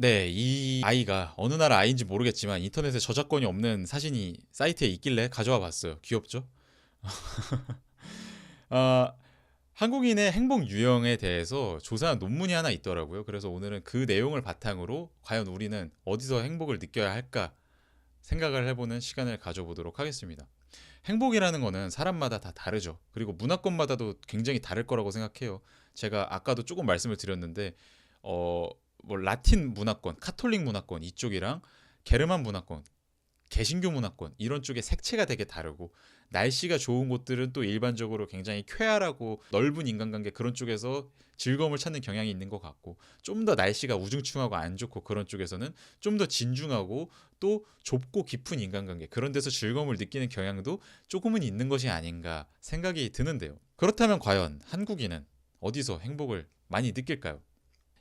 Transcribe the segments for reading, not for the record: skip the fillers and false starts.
네, 이 아이가 어느 나라 아이인지 모르겠지만 인터넷에 저작권이 없는 사진이 사이트에 있길래 가져와 봤어요. 귀엽죠? 아, 한국인의 행복 유형에 대해서 조사한 논문이 하나 있더라고요. 그래서 오늘은 그 내용을 바탕으로 과연 우리는 어디서 행복을 느껴야 할까 생각을 해보는 시간을 가져보도록 하겠습니다. 행복이라는 거는 사람마다 다 다르죠. 그리고 문화권마다도 굉장히 다를 거라고 생각해요. 제가 아까도 조금 말씀을 드렸는데, 어, 뭐 라틴 문화권, 카톨릭 문화권 이쪽이랑 게르만 문화권, 개신교 문화권 이런 쪽의 색채가 되게 다르고, 날씨가 좋은 곳들은 또 일반적으로 굉장히 쾌활하고 넓은 인간관계 그런 쪽에서 즐거움을 찾는 경향이 있는 것 같고, 좀 더 날씨가 우중충하고 안 좋고 그런 쪽에서는 좀 더 진중하고 또 좁고 깊은 인간관계 그런 데서 즐거움을 느끼는 경향도 조금은 있는 것이 아닌가 생각이 드는데요. 그렇다면 과연 한국인은 어디서 행복을 많이 느낄까요?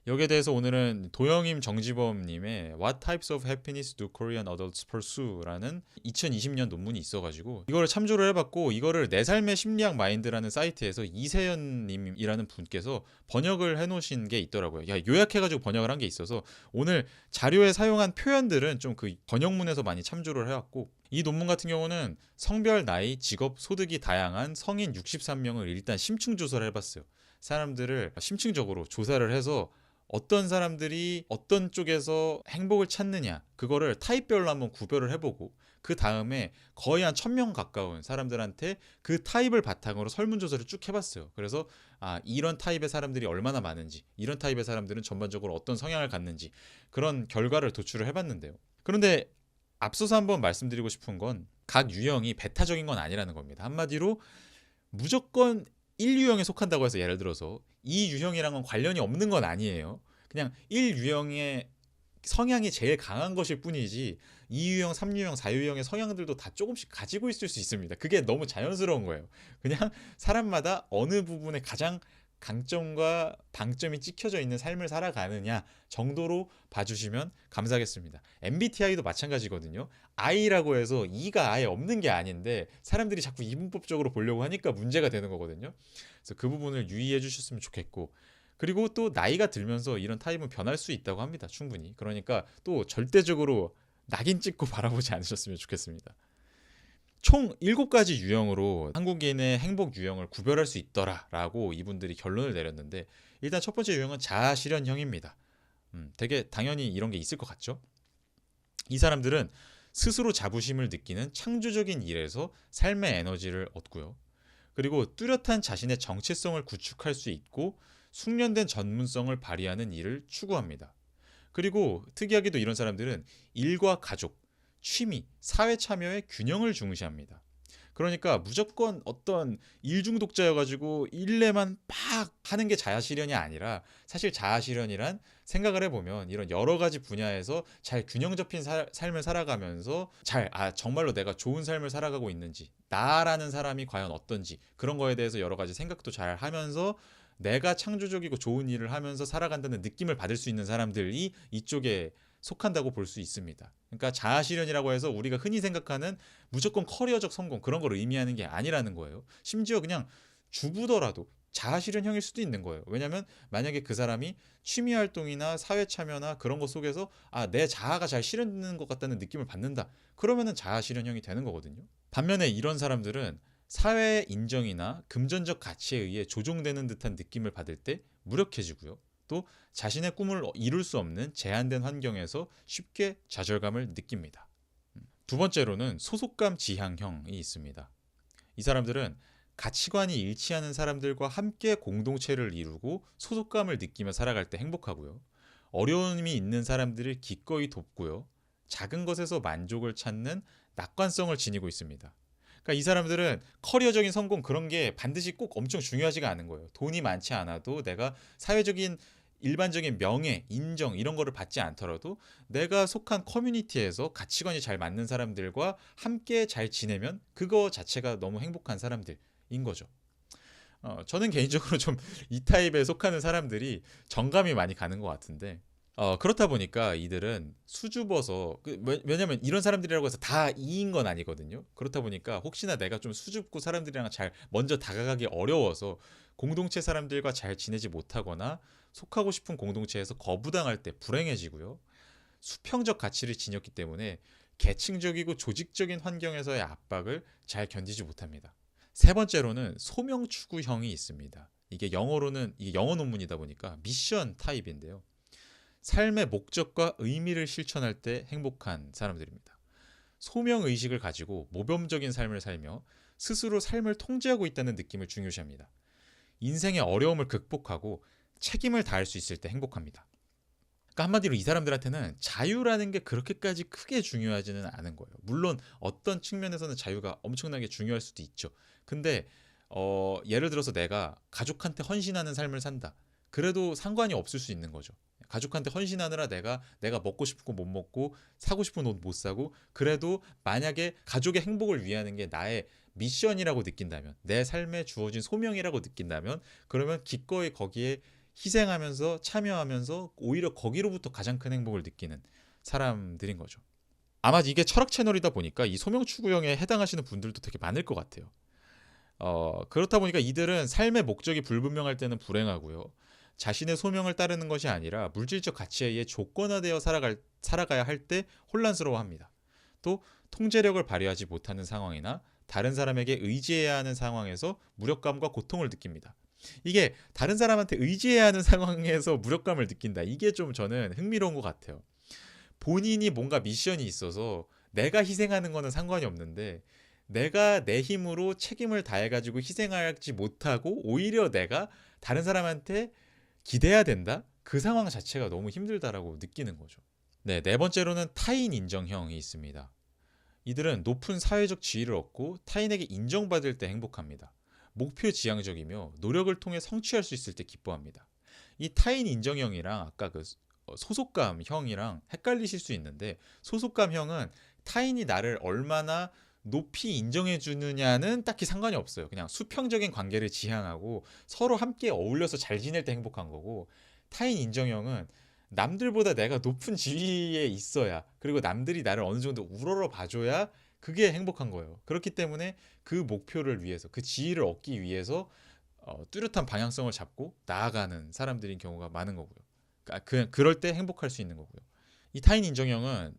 여기에 대해서 오늘은 도영임 정지범님의 What Types of Happiness Do Korean Adults Pursue라는 2020년 논문이 있어가지고 이거를 참조를 해봤고, 이거를 내 삶의 심리학 마인드라는 사이트에서 이세연님이라는 분께서 번역을 해놓으신 게 있더라고요. 야, 요약해가지고 번역을 한 게 있어서 오늘 자료에 사용한 표현들은 좀 그 번역문에서 많이 참조를 해왔고, 이 논문 같은 경우는 성별, 나이, 직업, 소득이 다양한 성인 63명을 일단 심층 조사를 해봤어요. 사람들을 심층적으로 조사를 해서 어떤 사람들이 어떤 쪽에서 행복을 찾느냐 그거를 타입별로 한번 구별을 해보고, 그 다음에 거의 한 1000명 가까운 사람들한테 그 타입을 바탕으로 설문조사를 쭉 해봤어요. 그래서 이런 타입의 사람들이 얼마나 많은지, 이런 타입의 사람들은 전반적으로 어떤 성향을 갖는지 그런 결과를 도출을 해봤는데요. 그런데 앞서서 한번 말씀드리고 싶은 건 각 유형이 배타적인 건 아니라는 겁니다. 한마디로 무조건 1유형에 속한다고 해서 예를 들어서 2유형이랑은 관련이 없는 건 아니에요. 그냥 1유형의 성향이 제일 강한 것일 뿐이지 2유형, 3유형, 4유형의 성향들도 다 조금씩 가지고 있을 수 있습니다. 그게 너무 자연스러운 거예요. 그냥 사람마다 어느 부분에 가장 강점과 방점이 찍혀져 있는 삶을 살아가느냐 정도로 봐주시면 감사하겠습니다. MBTI도 마찬가지거든요. I라고 해서 E가 아예 없는 게 아닌데 사람들이 자꾸 이분법적으로 보려고 하니까 문제가 되는 거거든요. 그래서 그 부분을 유의해 주셨으면 좋겠고, 그리고 또 나이가 들면서 이런 타입은 변할 수 있다고 합니다. 충분히. 그러니까 또 절대적으로 낙인 찍고 바라보지 않으셨으면 좋겠습니다. 총 7가지 유형으로 한국인의 행복 유형을 구별할 수 있더라라고 이분들이 결론을 내렸는데, 일단 첫 번째 유형은 자아실현형입니다. 되게 당연히 이런 게 있을 것 같죠? 이 사람들은 스스로 자부심을 느끼는 창조적인 일에서 삶의 에너지를 얻고요. 그리고 뚜렷한 자신의 정체성을 구축할 수 있고 숙련된 전문성을 발휘하는 일을 추구합니다. 그리고 특이하게도 이런 사람들은 일과 가족, 취미, 사회 참여의 균형을 중시합니다. 그러니까 무조건 어떤 일 중독자여가지고 일에만 팍 하는 게 자아실현이 아니라, 사실 자아실현이란 생각을 해보면 이런 여러 가지 분야에서 잘 균형 잡힌 삶을 살아가면서 정말로 내가 좋은 삶을 살아가고 있는지, 나라는 사람이 과연 어떤지 그런 거에 대해서 여러 가지 생각도 잘 하면서 내가 창조적이고 좋은 일을 하면서 살아간다는 느낌을 받을 수 있는 사람들이 이쪽에 속한다고 볼 수 있습니다. 그러니까 자아실현이라고 해서 우리가 흔히 생각하는 무조건 커리어적 성공 그런 걸 의미하는 게 아니라는 거예요. 심지어 그냥 주부더라도 자아실현형일 수도 있는 거예요. 왜냐하면 만약에 그 사람이 취미 활동이나 사회 참여나 그런 것 속에서 내 자아가 잘 실현되는 것 같다는 느낌을 받는다. 그러면은 자아실현형이 되는 거거든요. 반면에 이런 사람들은 사회의 인정이나 금전적 가치에 의해 조종되는 듯한 느낌을 받을 때 무력해지고요. 또 자신의 꿈을 이룰 수 없는 제한된 환경에서 쉽게 좌절감을 느낍니다. 두 번째로는 소속감 지향형이 있습니다. 이 사람들은 가치관이 일치하는 사람들과 함께 공동체를 이루고 소속감을 느끼며 살아갈 때 행복하고요. 어려움이 있는 사람들을 기꺼이 돕고요. 작은 것에서 만족을 찾는 낙관성을 지니고 있습니다. 그러니까 이 사람들은 커리어적인 성공 그런 게 반드시 꼭 엄청 중요하지가 않은 거예요. 돈이 많지 않아도 내가 사회적인 일반적인 명예, 인정 이런 거를 받지 않더라도 내가 속한 커뮤니티에서 가치관이 잘 맞는 사람들과 함께 잘 지내면 그거 자체가 너무 행복한 사람들인 거죠. 저는 개인적으로 좀 이 타입에 속하는 사람들이 정감이 많이 가는 것 같은데, 그렇다 보니까 이들은 수줍어서 왜냐면 이런 사람들이라고 해서 다 이인 건 아니거든요. 그렇다 보니까 혹시나 내가 좀 수줍고 사람들이랑 잘 먼저 다가가기 어려워서 공동체 사람들과 잘 지내지 못하거나 속하고 싶은 공동체에서 거부당할 때 불행해지고요. 수평적 가치를 지녔기 때문에 계층적이고 조직적인 환경에서의 압박을 잘 견디지 못합니다. 세 번째로는 소명 추구형이 있습니다. 이게 영어 논문이다 보니까 미션 타입인데요. 삶의 목적과 의미를 실천할 때 행복한 사람들입니다. 소명 의식을 가지고 모범적인 삶을 살며 스스로 삶을 통제하고 있다는 느낌을 중요시합니다. 인생의 어려움을 극복하고 책임을 다할 수 있을 때 행복합니다. 그러니까 한마디로 이 사람들한테는 자유라는 게 그렇게까지 크게 중요하지는 않은 거예요. 물론 어떤 측면에서는 자유가 엄청나게 중요할 수도 있죠. 근데 예를 들어서 내가 가족한테 헌신하는 삶을 산다. 그래도 상관이 없을 수 있는 거죠. 가족한테 헌신하느라 내가 먹고 싶은 거 못 먹고 사고 싶은 옷 못 사고, 그래도 만약에 가족의 행복을 위하는 게 나의 미션이라고 느낀다면, 내 삶에 주어진 소명이라고 느낀다면, 그러면 기꺼이 거기에 희생하면서 참여하면서 오히려 거기로부터 가장 큰 행복을 느끼는 사람들인 거죠. 아마 이게 철학 채널이다 보니까 이 소명 추구형에 해당하시는 분들도 되게 많을 것 같아요. 그렇다 보니까 이들은 삶의 목적이 불분명할 때는 불행하고요. 자신의 소명을 따르는 것이 아니라 물질적 가치에 의해 조건화되어 살아가야 할 때 혼란스러워합니다. 또 통제력을 발휘하지 못하는 상황이나 다른 사람에게 의지해야 하는 상황에서 무력감과 고통을 느낍니다. 이게 다른 사람한테 의지해야 하는 상황에서 무력감을 느낀다. 이게 좀 저는 흥미로운 것 같아요. 본인이 뭔가 미션이 있어서 내가 희생하는 거는 상관이 없는데, 내가 내 힘으로 책임을 다해가지고 희생하지 못하고 오히려 내가 다른 사람한테 기대야 된다? 그 상황 자체가 너무 힘들다라고 느끼는 거죠. 네, 네 번째로는 타인 인정형이 있습니다. 이들은 높은 사회적 지위를 얻고 타인에게 인정받을 때 행복합니다. 목표 지향적이며 노력을 통해 성취할 수 있을 때 기뻐합니다. 이 타인 인정형이랑 아까 그 소속감형이랑 헷갈리실 수 있는데, 소속감형은 타인이 나를 얼마나 높이 인정해 주느냐는 딱히 상관이 없어요. 그냥 수평적인 관계를 지향하고 서로 함께 어울려서 잘 지낼 때 행복한 거고, 타인 인정형은 남들보다 내가 높은 지위에 있어야, 그리고 남들이 나를 어느 정도 우러러 봐줘야 그게 행복한 거예요. 그렇기 때문에 그 목표를 위해서, 그 지위를 얻기 위해서 뚜렷한 방향성을 잡고 나아가는 사람들인 경우가 많은 거고요. 그럴 때 행복할 수 있는 거고요. 이 타인 인정형은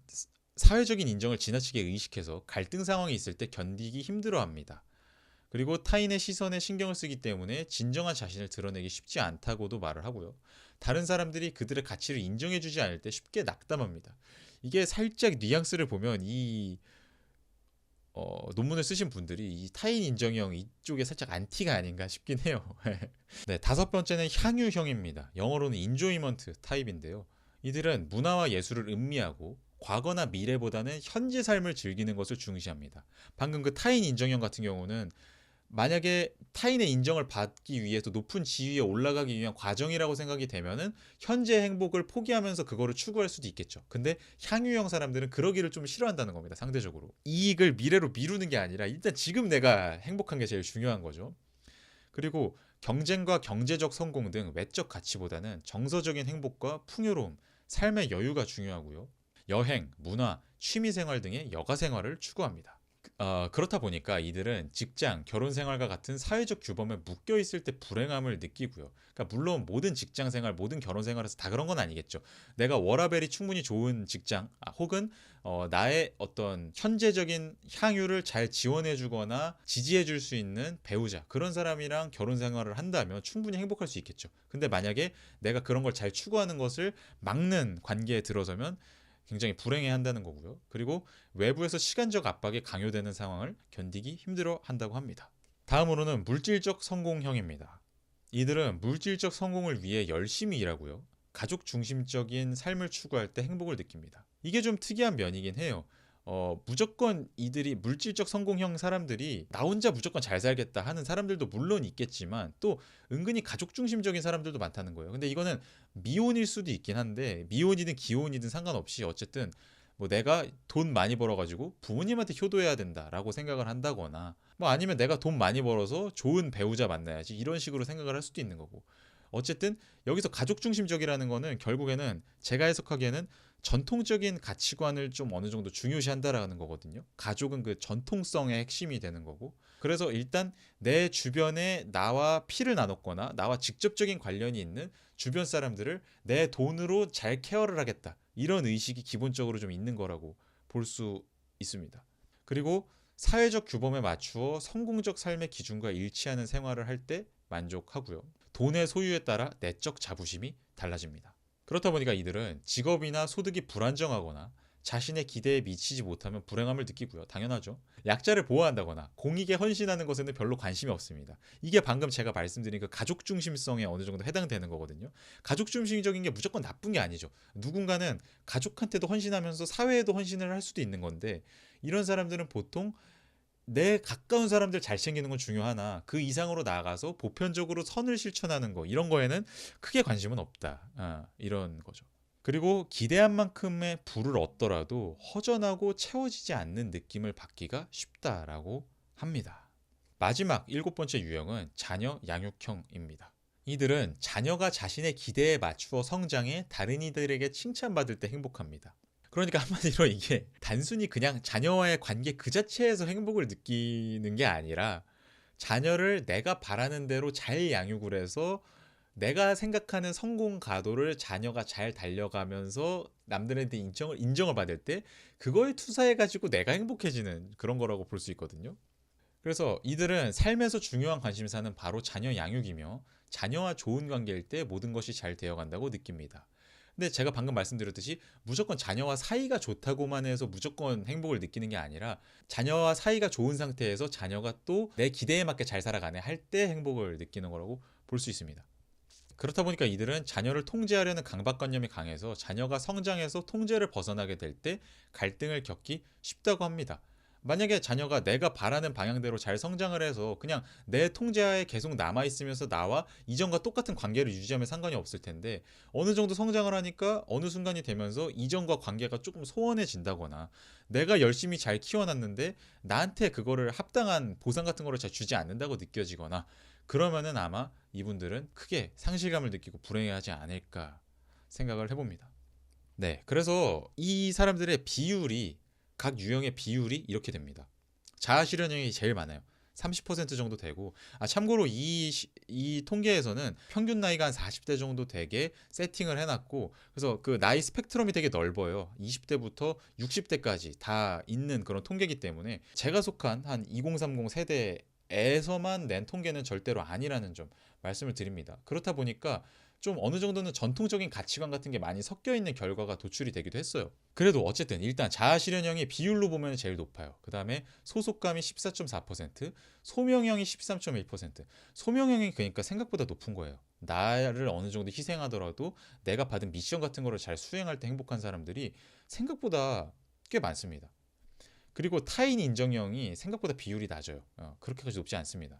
사회적인 인정을 지나치게 의식해서 갈등 상황이 있을 때 견디기 힘들어합니다. 그리고 타인의 시선에 신경을 쓰기 때문에 진정한 자신을 드러내기 쉽지 않다고도 말을 하고요. 다른 사람들이 그들의 가치를 인정해주지 않을 때 쉽게 낙담합니다. 이게 살짝 뉘앙스를 보면 이 논문을 쓰신 분들이 이 타인 인정형 이쪽에 살짝 안티가 아닌가 싶긴 해요. 네, 다섯 번째는 향유형입니다. 영어로는 인조이먼트 타입인데요. 이들은 문화와 예술을 음미하고 과거나 미래보다는 현재 삶을 즐기는 것을 중시합니다. 방금 그 타인 인정형 같은 경우는 만약에 타인의 인정을 받기 위해서 높은 지위에 올라가기 위한 과정이라고 생각이 되면은 현재 행복을 포기하면서 그거를 추구할 수도 있겠죠. 근데 향유형 사람들은 그러기를 좀 싫어한다는 겁니다. 상대적으로. 이익을 미래로 미루는 게 아니라 일단 지금 내가 행복한 게 제일 중요한 거죠. 그리고 경쟁과 경제적 성공 등 외적 가치보다는 정서적인 행복과 풍요로움, 삶의 여유가 중요하고요. 여행, 문화, 취미생활 등의 여가생활을 추구합니다. 그렇다 보니까 이들은 직장, 결혼 생활과 같은 사회적 규범에 묶여 있을 때 불행함을 느끼고요. 그러니까 물론 모든 직장 생활, 모든 결혼 생활에서 다 그런 건 아니겠죠. 내가 워라밸이 충분히 좋은 직장, 혹은 나의 어떤 현재적인 향유를 잘 지원해주거나 지지해줄 수 있는 배우자, 그런 사람이랑 결혼 생활을 한다면 충분히 행복할 수 있겠죠. 근데 만약에 내가 그런 걸 잘 추구하는 것을 막는 관계에 들어서면 굉장히 불행해한다는 거고요. 그리고 외부에서 시간적 압박에 강요되는 상황을 견디기 힘들어 한다고 합니다. 다음으로는 물질적 성공형입니다. 이들은 물질적 성공을 위해 열심히 일하고요. 가족 중심적인 삶을 추구할 때 행복을 느낍니다. 이게 좀 특이한 면이긴 해요. 무조건 이들이 물질적 성공형 사람들이 나 혼자 무조건 잘 살겠다 하는 사람들도 물론 있겠지만, 또 은근히 가족 중심적인 사람들도 많다는 거예요. 근데 이거는 미혼일 수도 있긴 한데, 미혼이든 기혼이든 상관없이 어쨌든 뭐 내가 돈 많이 벌어가지고 부모님한테 효도해야 된다라고 생각을 한다거나, 뭐 아니면 내가 돈 많이 벌어서 좋은 배우자 만나야지 이런 식으로 생각을 할 수도 있는 거고, 어쨌든 여기서 가족 중심적이라는 거는 결국에는 제가 해석하기에는 전통적인 가치관을 좀 어느 정도 중요시한다라는 거거든요. 가족은 그 전통성의 핵심이 되는 거고. 그래서 일단 내 주변에 나와 피를 나눴거나 나와 직접적인 관련이 있는 주변 사람들을 내 돈으로 잘 케어를 하겠다. 이런 의식이 기본적으로 좀 있는 거라고 볼 수 있습니다. 그리고 사회적 규범에 맞추어 성공적 삶의 기준과 일치하는 생활을 할 때 만족하고요. 돈의 소유에 따라 내적 자부심이 달라집니다. 그렇다 보니까 이들은 직업이나 소득이 불안정하거나 자신의 기대에 미치지 못하면 불행함을 느끼고요. 당연하죠. 약자를 보호한다거나 공익에 헌신하는 것에는 별로 관심이 없습니다. 이게 방금 제가 말씀드린 그 가족 중심성에 어느 정도 해당되는 거거든요. 가족 중심적인 게 무조건 나쁜 게 아니죠. 누군가는 가족한테도 헌신하면서 사회에도 헌신을 할 수도 있는 건데, 이런 사람들은 보통 내 가까운 사람들 잘 챙기는 건 중요하나 그 이상으로 나아가서 보편적으로 선을 실천하는 거, 이런 거에는 크게 관심은 없다. 이런 거죠. 그리고 기대한 만큼의 부를 얻더라도 허전하고 채워지지 않는 느낌을 받기가 쉽다라고 합니다. 마지막 7번째 유형은 자녀 양육형입니다. 이들은 자녀가 자신의 기대에 맞추어 성장해 다른 이들에게 칭찬받을 때 행복합니다. 그러니까 한마디로 이게 단순히 그냥 자녀와의 관계 그 자체에서 행복을 느끼는 게 아니라, 자녀를 내가 바라는 대로 잘 양육을 해서 내가 생각하는 성공 가도를 자녀가 잘 달려가면서 남들한테 인정을 받을 때 그거에 투사해가지고 내가 행복해지는 그런 거라고 볼 수 있거든요. 그래서 이들은 삶에서 중요한 관심사는 바로 자녀 양육이며, 자녀와 좋은 관계일 때 모든 것이 잘 되어간다고 느낍니다. 근데 제가 방금 말씀드렸듯이 무조건 자녀와 사이가 좋다고만 해서 무조건 행복을 느끼는 게 아니라, 자녀와 사이가 좋은 상태에서 자녀가 또 내 기대에 맞게 잘 살아가네 할 때 행복을 느끼는 거라고 볼 수 있습니다. 그렇다 보니까 이들은 자녀를 통제하려는 강박관념이 강해서 자녀가 성장해서 통제를 벗어나게 될 때 갈등을 겪기 쉽다고 합니다. 만약에 자녀가 내가 바라는 방향대로 잘 성장을 해서 그냥 내 통제하에 계속 남아있으면서 나와 이전과 똑같은 관계를 유지하면 상관이 없을 텐데, 어느 정도 성장을 하니까 어느 순간이 되면서 이전과 관계가 조금 소원해진다거나, 내가 열심히 잘 키워놨는데 나한테 그거를 합당한 보상 같은 거를 잘 주지 않는다고 느껴지거나, 그러면은 아마 이분들은 크게 상실감을 느끼고 불행해하지 않을까 생각을 해봅니다. 네, 그래서 이 사람들의 비율이, 각 유형의 비율이 이렇게 됩니다. 자아 실현형이 제일 많아요. 30% 정도 되고, 참고로 이 통계에서는 평균 나이가 한 40대 정도 되게 세팅을 해놨고, 그래서 그 나이 스펙트럼이 되게 넓어요. 20대부터 60대까지 다 있는 그런 통계이기 때문에 제가 속한 한 2030 세대에서만 낸 통계는 절대로 아니라는 점 말씀을 드립니다. 그렇다 보니까 좀 어느 정도는 전통적인 가치관 같은 게 많이 섞여 있는 결과가 도출이 되기도 했어요. 그래도 어쨌든 일단 자아 실현형이 비율로 보면 제일 높아요. 그 다음에 소속감이 14.4%, 소명형이 13.1%. 소명형이 그러니까 생각보다 높은 거예요. 나를 어느 정도 희생하더라도 내가 받은 미션 같은 거를 잘 수행할 때 행복한 사람들이 생각보다 꽤 많습니다. 그리고 타인 인정형이 생각보다 비율이 낮아요. 그렇게까지 높지 않습니다.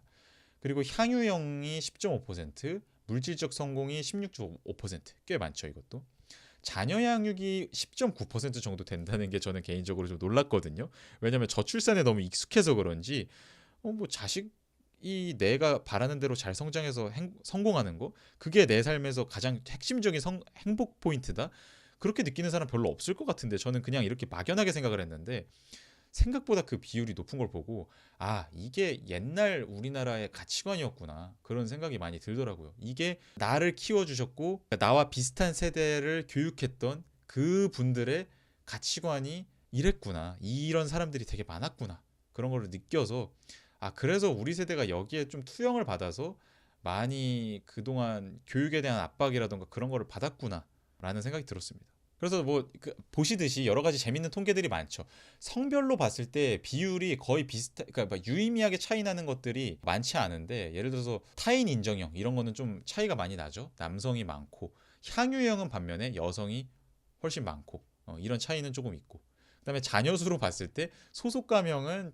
그리고 향유형이 10.5%, 물질적 성공이 16.5%, 꽤 많죠 이것도. 자녀 양육이 10.9% 정도 된다는 게 저는 개인적으로 좀 놀랐거든요. 왜냐면 저출산에 너무 익숙해서 그런지 뭐 자식이 내가 바라는 대로 잘 성장해서 성공하는 거, 그게 내 삶에서 가장 핵심적인 행복 포인트다, 그렇게 느끼는 사람 별로 없을 것 같은데, 저는 그냥 이렇게 막연하게 생각을 했는데 생각보다 그 비율이 높은 걸 보고, 이게 옛날 우리나라의 가치관이었구나, 그런 생각이 많이 들더라고요. 이게 나를 키워주셨고 나와 비슷한 세대를 교육했던 그 분들의 가치관이 이랬구나, 이런 사람들이 되게 많았구나, 그런 걸 느껴서 그래서 우리 세대가 여기에 좀 투영을 받아서 많이 그동안 교육에 대한 압박이라던가 그런 거를 받았구나 라는 생각이 들었습니다. 그래서 보시듯이 여러 가지 재밌는 통계들이 많죠. 성별로 봤을 때 비율이 거의 그러니까 유의미하게 차이 나는 것들이 많지 않은데, 예를 들어서 타인 인정형 이런 거는 좀 차이가 많이 나죠. 남성이 많고, 향유형은 반면에 여성이 훨씬 많고, 이런 차이는 조금 있고, 그다음에 자녀 수로 봤을 때 소속감형은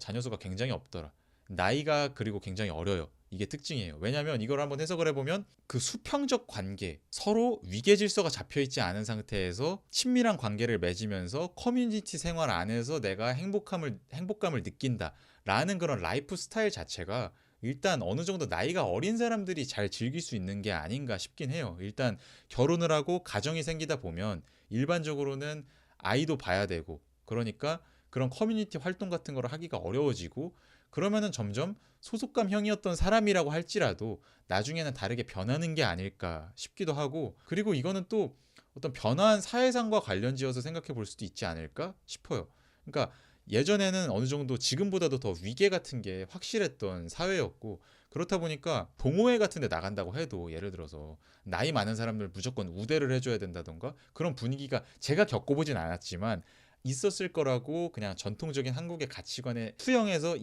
자녀 수가 굉장히 없더라. 나이가 그리고 굉장히 어려요. 이게 특징이에요. 왜냐하면 이걸 한번 해석을 해보면, 그 수평적 관계, 서로 위계 질서가 잡혀있지 않은 상태에서 친밀한 관계를 맺으면서 커뮤니티 생활 안에서 내가 행복감을 느낀다라는 그런 라이프 스타일 자체가 일단 어느 정도 나이가 어린 사람들이 잘 즐길 수 있는 게 아닌가 싶긴 해요. 일단 결혼을 하고 가정이 생기다 보면 일반적으로는 아이도 봐야 되고, 그러니까 그런 커뮤니티 활동 같은 걸 하기가 어려워지고, 그러면은 점점 소속감형이었던 사람이라고 할지라도 나중에는 다르게 변하는 게 아닐까 싶기도 하고, 그리고 이거는 또 어떤 변화한 사회상과 관련지어서 생각해 볼 수도 있지 않을까 싶어요. 그러니까 예전에는 어느 정도 지금보다도 더 위계 같은 게 확실했던 사회였고, 그렇다 보니까 동호회 같은 데 나간다고 해도 예를 들어서 나이 많은 사람들 무조건 우대를 해줘야 된다던가 그런 분위기가 제가 겪어보진 않았지만 있었을 거라고 그냥 전통적인 한국의 가치관에 투영해서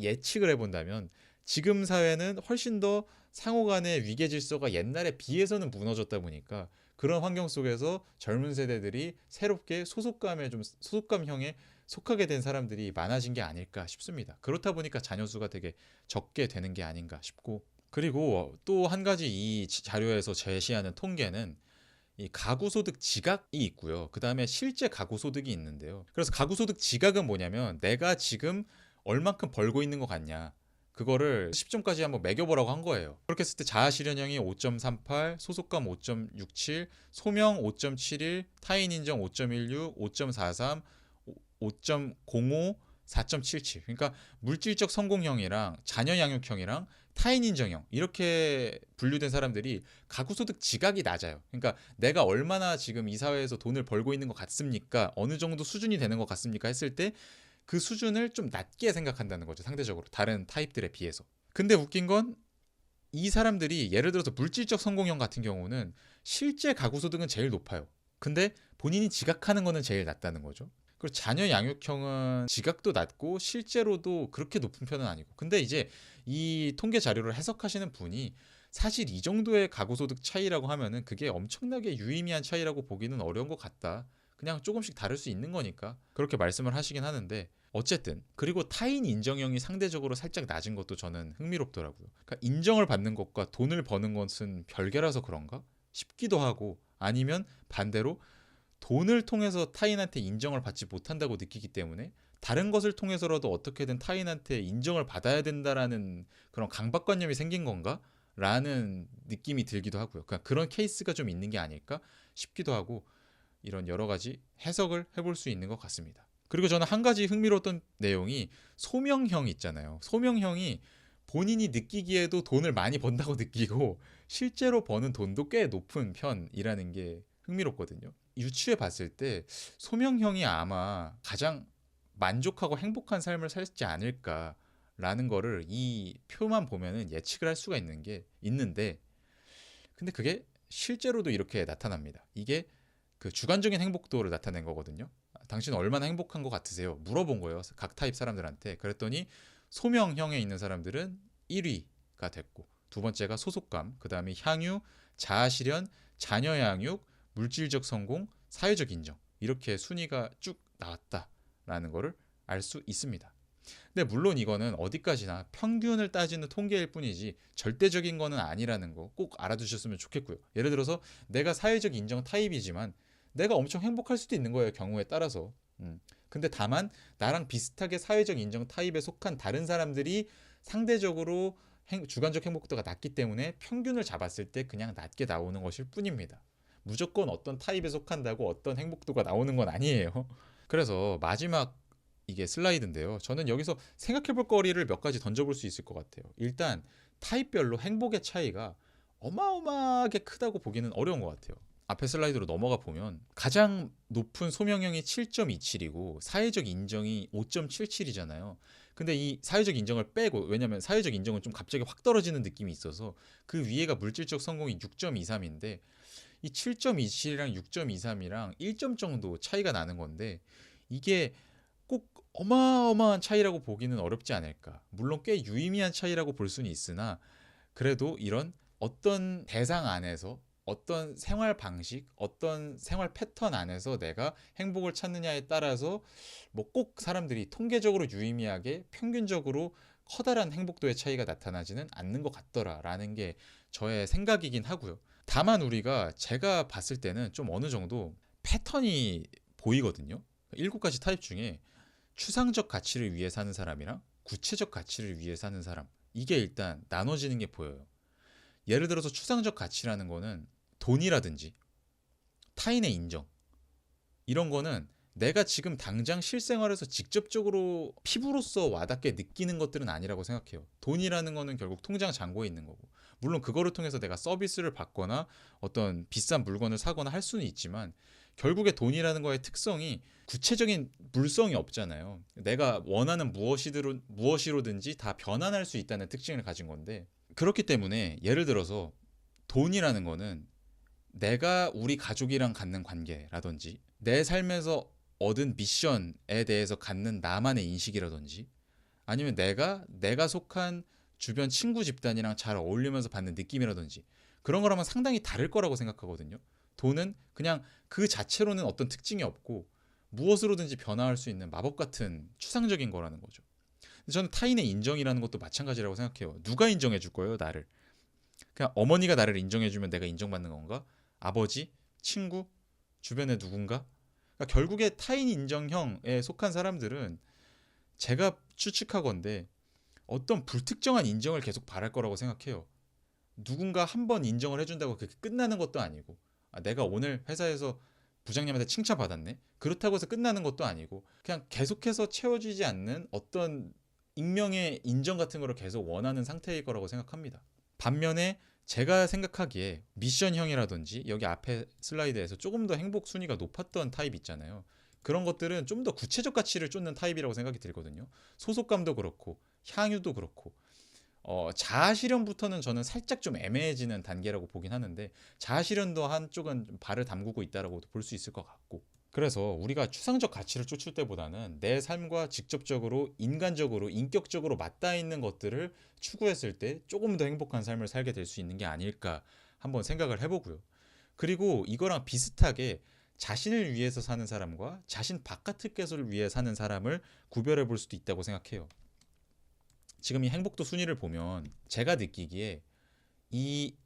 예측을 해본다면, 지금 사회는 훨씬 더 상호 간의 위계 질서가 옛날에 비해서는 무너졌다 보니까 그런 환경 속에서 젊은 세대들이 새롭게 소속감형에 속하게 된 사람들이 많아진 게 아닐까 싶습니다. 그렇다 보니까 자녀 수가 되게 적게 되는 게 아닌가 싶고, 그리고 또 한 가지 이 자료에서 제시하는 통계는 이 가구소득 지각이 있고요. 그 다음에 실제 가구소득이 있는데요. 그래서 가구소득 지각은 뭐냐면 내가 지금 얼만큼 벌고 있는 것 같냐, 그거를 10점까지 한번 매겨보라고 한 거예요. 그렇게 했을 때 자아실현형이 5.38, 소속감 5.67, 소명 5.71, 타인인정 5.16, 5.43, 5.05, 4.77. 그러니까 물질적 성공형이랑 자녀 양육형이랑 타인 인정형 이렇게 분류된 사람들이 가구소득 지각이 낮아요. 그러니까 내가 얼마나 지금 이 사회에서 돈을 벌고 있는 것 같습니까? 어느 정도 수준이 되는 것 같습니까? 했을 때 그 수준을 좀 낮게 생각한다는 거죠. 상대적으로 다른 타입들에 비해서. 근데 웃긴 건 이 사람들이 예를 들어서 물질적 성공형 같은 경우는 실제 가구소득은 제일 높아요. 근데 본인이 지각하는 거는 제일 낮다는 거죠. 그리고 자녀 양육형은 지각도 낮고 실제로도 그렇게 높은 편은 아니고, 근데 이제 이 통계 자료를 해석하시는 분이 사실 이 정도의 가구소득 차이라고 하면은 그게 엄청나게 유의미한 차이라고 보기는 어려운 것 같다, 그냥 조금씩 다를 수 있는 거니까 그렇게 말씀을 하시긴 하는데, 어쨌든 그리고 타인 인정형이 상대적으로 살짝 낮은 것도 저는 흥미롭더라고요. 그러니까 인정을 받는 것과 돈을 버는 것은 별개라서 그런가 싶기도 하고, 아니면 반대로 돈을 통해서 타인한테 인정을 받지 못한다고 느끼기 때문에 다른 것을 통해서라도 어떻게든 타인한테 인정을 받아야 된다라는 그런 강박관념이 생긴 건가? 라는 느낌이 들기도 하고요. 그러니까 그런 케이스가 좀 있는 게 아닐까 싶기도 하고, 이런 여러 가지 해석을 해볼 수 있는 것 같습니다. 그리고 저는 한 가지 흥미로웠던 내용이 소명형 있잖아요. 소명형이 본인이 느끼기에도 돈을 많이 번다고 느끼고 실제로 버는 돈도 꽤 높은 편이라는 게 흥미롭거든요. 유추해 봤을 때 소명형이 아마 가장 만족하고 행복한 삶을 살지 않을까라는 거를 이 표만 보면은 예측을 할 수가 있는데, 근데 그게 실제로도 이렇게 나타납니다. 이게 그 주관적인 행복도를 나타낸 거거든요. 당신은 얼마나 행복한 것 같으세요? 물어본 거예요. 각 타입 사람들한테. 그랬더니 소명형에 있는 사람들은 1위가 됐고, 두 번째가 소속감, 그 다음에 향유, 자아실현, 자녀 양육, 물질적 성공, 사회적 인정, 이렇게 순위가 쭉 나왔다라는 거를 알 수 있습니다. 근데 물론 이거는 어디까지나 평균을 따지는 통계일 뿐이지 절대적인 거는 아니라는 거 꼭 알아두셨으면 좋겠고요. 예를 들어서 내가 사회적 인정 타입이지만 내가 엄청 행복할 수도 있는 거예요, 경우에 따라서. 근데 다만 나랑 비슷하게 사회적 인정 타입에 속한 다른 사람들이 상대적으로 주관적 행복도가 낮기 때문에 평균을 잡았을 때 그냥 낮게 나오는 것일 뿐입니다. 무조건 어떤 타입에 속한다고 어떤 행복도가 나오는 건 아니에요. 그래서 마지막 이게 슬라이드인데요. 저는 여기서 생각해볼 거리를 몇 가지 던져볼 수 있을 것 같아요. 일단 타입별로 행복의 차이가 어마어마하게 크다고 보기는 어려운 것 같아요. 앞에 슬라이드로 넘어가 보면 가장 높은 소명형이 7.27이고 사회적 인정이 5.77이잖아요. 근데 이 사회적 인정을 빼고, 왜냐면 사회적 인정은 좀 갑자기 확 떨어지는 느낌이 있어서 그 위에가 물질적 성공이 6.23인데 이 7.27이랑 6.23이랑 1점 정도 차이가 나는 건데, 이게 꼭 어마어마한 차이라고 보기는 어렵지 않을까. 물론 꽤 유의미한 차이라고 볼 수는 있으나 그래도 이런 어떤 대상 안에서 어떤 생활 방식, 어떤 생활 패턴 안에서 내가 행복을 찾느냐에 따라서 뭐 꼭 사람들이 통계적으로 유의미하게 평균적으로 커다란 행복도의 차이가 나타나지는 않는 것 같더라라는 게 저의 생각이긴 하고요. 다만 우리가 제가 봤을 때는 좀 어느 정도 패턴이 보이거든요. 7가지 타입 중에 추상적 가치를 위해 사는 사람이랑 구체적 가치를 위해 사는 사람, 이게 일단 나눠지는 게 보여요. 예를 들어서 추상적 가치라는 거는 돈이라든지 타인의 인정, 이런 거는 내가 지금 당장 실생활에서 직접적으로 피부로서 와닿게 느끼는 것들은 아니라고 생각해요. 돈이라는 거는 결국 통장 잔고에 있는 거고, 물론 그거를 통해서 내가 서비스를 받거나 어떤 비싼 물건을 사거나 할 수는 있지만, 결국에 돈이라는 거의 특성이 구체적인 물성이 없잖아요. 내가 원하는 무엇이로든지 다 변환할 수 있다는 특징을 가진 건데, 그렇기 때문에 예를 들어서 돈이라는 거는 내가 우리 가족이랑 갖는 관계라든지 내 삶에서 얻은 미션에 대해서 갖는 나만의 인식이라든지, 아니면 내가 속한 주변 친구 집단이랑 잘 어울리면서 받는 느낌이라든지, 그런 거라면 상당히 다를 거라고 생각하거든요. 돈은 그냥 그 자체로는 어떤 특징이 없고 무엇으로든지 변화할 수 있는 마법 같은 추상적인 거라는 거죠. 저는 타인의 인정이라는 것도 마찬가지라고 생각해요. 누가 인정해 줄 거예요, 나를? 그냥 어머니가 나를 인정해 주면 내가 인정받는 건가? 아버지, 친구, 주변의 누군가? 그러니까 결국에 타인 인정형에 속한 사람들은 제가 추측하건대 어떤 불특정한 인정을 계속 바랄 거라고 생각해요. 누군가 한 번 인정을 해준다고 그게 끝나는 것도 아니고, 내가 오늘 회사에서 부장님한테 칭찬받았네, 그렇다고 해서 끝나는 것도 아니고, 그냥 계속해서 채워지지 않는 어떤 익명의 인정 같은 거를 계속 원하는 상태일 거라고 생각합니다. 반면에 제가 생각하기에 미션형이라든지 여기 앞에 슬라이드에서 조금 더 행복 순위가 높았던 타입 있잖아요. 그런 것들은 좀 더 구체적 가치를 쫓는 타입이라고 생각이 들거든요. 소속감도 그렇고 향유도 그렇고, 자아실현부터는 저는 살짝 좀 애매해지는 단계라고 보긴 하는데, 자아실현도 한쪽은 좀 발을 담그고 있다라고 볼 수 있을 것 같고, 그래서 우리가 추상적 가치를 쫓을 때보다는 내 삶과 직접적으로 인간적으로 인격적으로 맞닿아 있는 것들을 추구했을 때 조금 더 행복한 삶을 살게 될 수 있는 게 아닐까 한번 생각을 해보고요. 그리고 이거랑 비슷하게 자신을 위해서 사는 사람과 자신 바깥의 것을 위해 사는 사람을 구별해 볼 수도 있다고 생각해요. 지금 이 행복도 순위를 보면 제가 느끼기에 이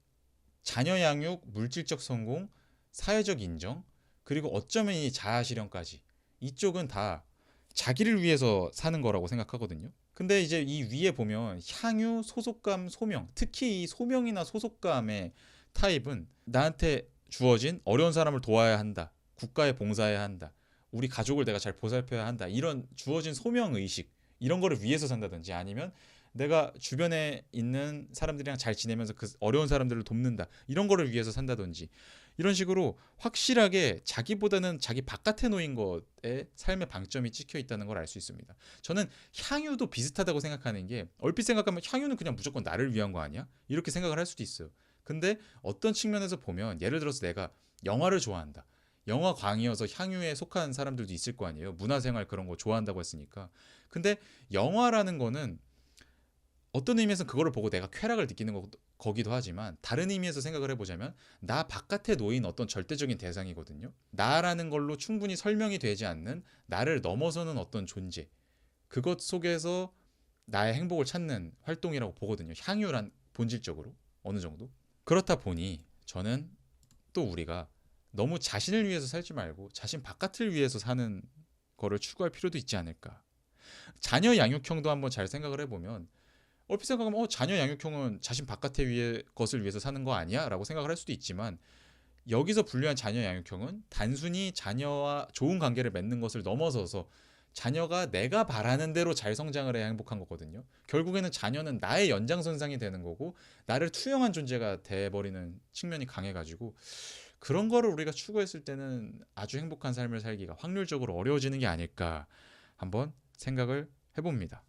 자녀 양육, 물질적 성공, 사회적 인정, 그리고 어쩌면 이 자아 실현까지, 이쪽은 다 자기를 위해서 사는 거라고 생각하거든요. 근데 이제 이 위에 보면 향유, 소속감, 소명, 특히 이 소명이나 소속감의 타입은 나한테 주어진 어려운 사람을 도와야 한다, 국가에 봉사해야 한다, 우리 가족을 내가 잘 보살펴야 한다, 이런 주어진 소명 의식, 이런 거를 위해서 산다든지, 아니면 내가 주변에 있는 사람들이랑 잘 지내면서 그 어려운 사람들을 돕는다, 이런 거를 위해서 산다든지, 이런 식으로 확실하게 자기보다는 자기 바깥에 놓인 것에 삶의 방점이 찍혀 있다는 걸 알 수 있습니다. 저는 향유도 비슷하다고 생각하는 게, 얼핏 생각하면 향유는 그냥 무조건 나를 위한 거 아니야? 이렇게 생각을 할 수도 있어요. 근데 어떤 측면에서 보면, 예를 들어서 내가 영화를 좋아한다, 영화 광이어서 향유에 속한 사람들도 있을 거 아니에요. 문화생활 그런 거 좋아한다고 했으니까. 근데 영화라는 거는 어떤 의미에서 그거를 보고 내가 쾌락을 느끼는 거기도 하지만, 다른 의미에서 생각을 해보자면 나 바깥에 놓인 어떤 절대적인 대상이거든요. 나라는 걸로 충분히 설명이 되지 않는, 나를 넘어서는 어떤 존재, 그것 속에서 나의 행복을 찾는 활동이라고 보거든요. 향유란 본질적으로 어느 정도. 그렇다 보니 저는 또 우리가 너무 자신을 위해서 살지 말고 자신 바깥을 위해서 사는 거를 추구할 필요도 있지 않을까. 자녀 양육형도 한번 잘 생각을 해보면, 얼핏 생각하면 자녀 양육형은 자신 바깥의 것을 위해서 사는 거 아니야? 라고 생각을 할 수도 있지만, 여기서 분류한 자녀 양육형은 단순히 자녀와 좋은 관계를 맺는 것을 넘어서서 자녀가 내가 바라는 대로 잘 성장을 해야 행복한 거거든요. 결국에는 자녀는 나의 연장선상이 되는 거고 나를 투영한 존재가 돼버리는 측면이 강해가지고, 그런 거를 우리가 추구했을 때는 아주 행복한 삶을 살기가 확률적으로 어려워지는 게 아닐까 한번 생각을 해봅니다.